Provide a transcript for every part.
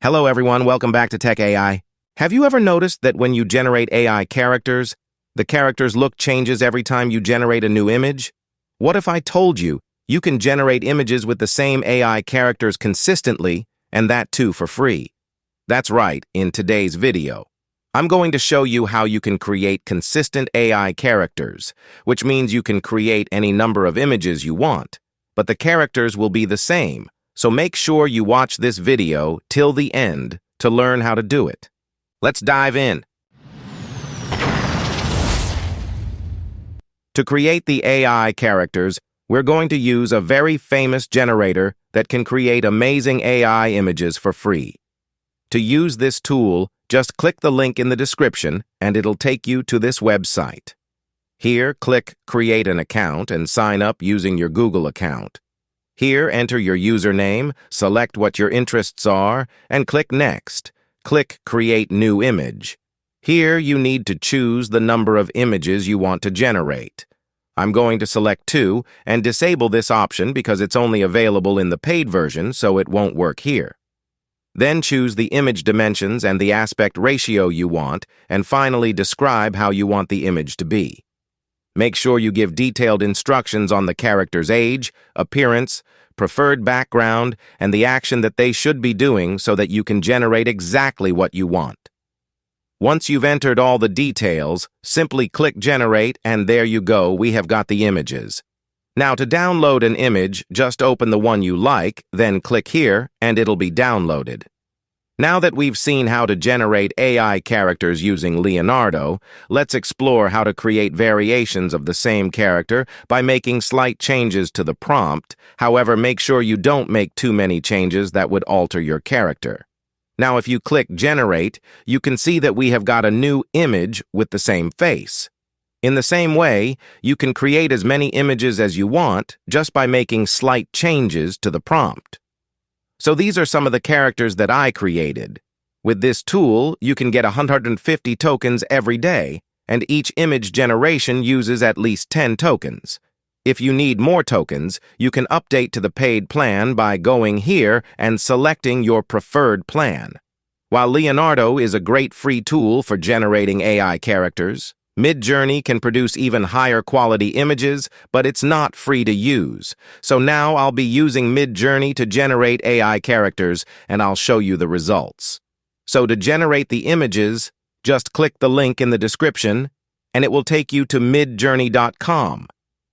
Hello everyone, welcome back to Tech AI. Have you ever noticed that when you generate AI characters, the character's look changes every time you generate a new image? What if I told you you can generate images with the same AI characters consistently, and that too for free? That's right, in today's video. I'm going to show you how you can create consistent AI characters, which means you can create any number of images you want, but the characters will be the same. So make sure you watch this video till the end to learn how to do it. Let's dive in. To create the AI characters, we're going to use a very famous generator that can create amazing AI images for free. To use this tool, just click the link in the description and it'll take you to this website. Here, click Create an Account and sign up using your Google account. Here, enter your username, select what your interests are, and click Next. Click Create New Image. Here, you need to choose the number of images you want to generate. I'm going to select 2 and disable this option because it's only available in the paid version, so it won't work here. Then choose the image dimensions and the aspect ratio you want, and finally describe how you want the image to be. Make sure you give detailed instructions on the character's age, appearance, preferred background, and the action that they should be doing so that you can generate exactly what you want. Once you've entered all the details, simply click Generate, and there you go, we have got the images. Now to download an image, just open the one you like, then click here, and it'll be downloaded. Now that we've seen how to generate AI characters using Leonardo, let's explore how to create variations of the same character by making slight changes to the prompt. However, make sure you don't make too many changes that would alter your character. Now, if you click Generate, you can see that we have got a new image with the same face. In the same way, you can create as many images as you want just by making slight changes to the prompt. So these are some of the characters that I created. With this tool, you can get 150 tokens every day, and each image generation uses at least 10 tokens. If you need more tokens, you can update to the paid plan by going here and selecting your preferred plan. While Leonardo is a great free tool for generating AI characters, Midjourney can produce even higher quality images, but it's not free to use. So now I'll be using Midjourney to generate AI characters, and I'll show you the results. So to generate the images, just click the link in the description, and it will take you to midjourney.com.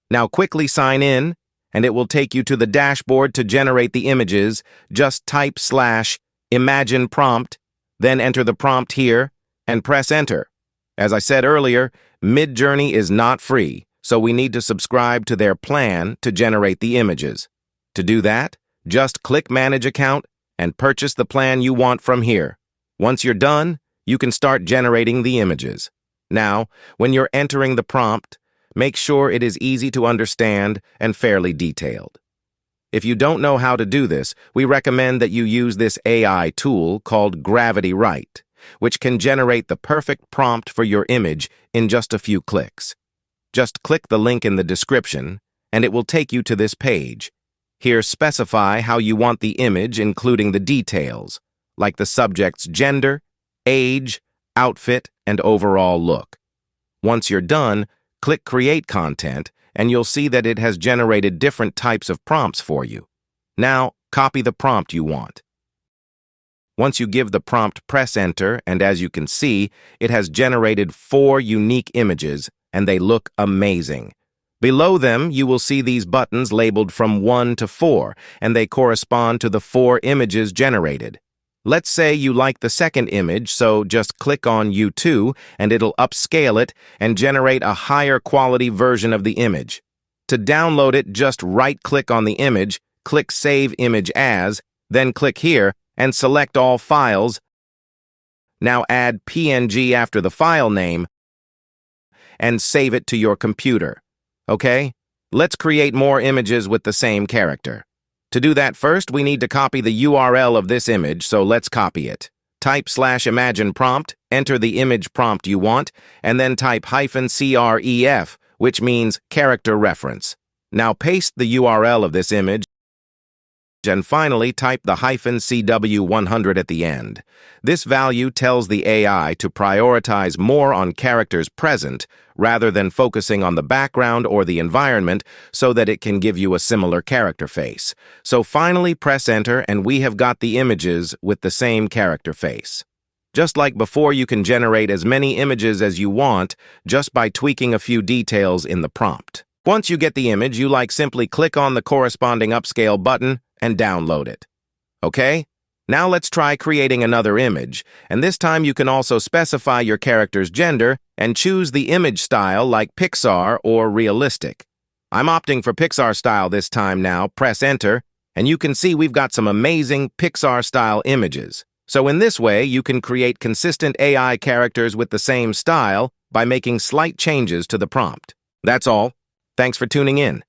Now quickly sign in, and it will take you to the dashboard to generate the images. Just type /imagine prompt, then enter the prompt here, and press enter. As I said earlier, Midjourney is not free, so we need to subscribe to their plan to generate the images. To do that, just click Manage Account and purchase the plan you want from here. Once you're done, you can start generating the images. Now, when you're entering the prompt, make sure it is easy to understand and fairly detailed. If you don't know how to do this, we recommend that you use this AI tool called Gravity Write, which can generate the perfect prompt for your image in just a few clicks. Just click the link in the description, and it will take you to this page. Here, specify how you want the image, including the details, like the subject's gender, age, outfit, and overall look. Once you're done, click Create Content, and you'll see that it has generated different types of prompts for you. Now, copy the prompt you want. Once you give the prompt, press Enter, and as you can see, it has generated 4 unique images, and they look amazing. Below them, you will see these buttons labeled from 1 to 4, and they correspond to the 4 images generated. Let's say you like the second image, so just click on U2, and it'll upscale it and generate a higher quality version of the image. To download it, just right-click on the image, click Save Image As, then click here, and select all files. Now add PNG after the file name and save it to your computer. Okay? Let's create more images with the same character. To do that first, we need to copy the URL of this image, so let's copy it. Type /imagine prompt, enter the image prompt you want, and then type -cref, which means character reference. Now paste the URL of this image and finally type the -CW100 at the end. This value tells the AI to prioritize more on characters present rather than focusing on the background or the environment so that it can give you a similar character face. So finally press enter and we have got the images with the same character face. Just like before, you can generate as many images as you want just by tweaking a few details in the prompt. Once you get the image, you simply click on the corresponding upscale button and download it. Okay? Now let's try creating another image, and this time you can also specify your character's gender and choose the image style like Pixar or realistic. I'm opting for Pixar style this time now. Press enter, and you can see we've got some amazing Pixar-style images. So in this way, you can create consistent AI characters with the same style by making slight changes to the prompt. That's all. Thanks for tuning in.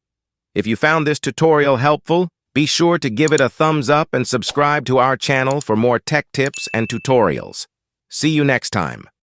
If you found this tutorial helpful, be sure to give it a thumbs up and subscribe to our channel for more tech tips and tutorials. See you next time.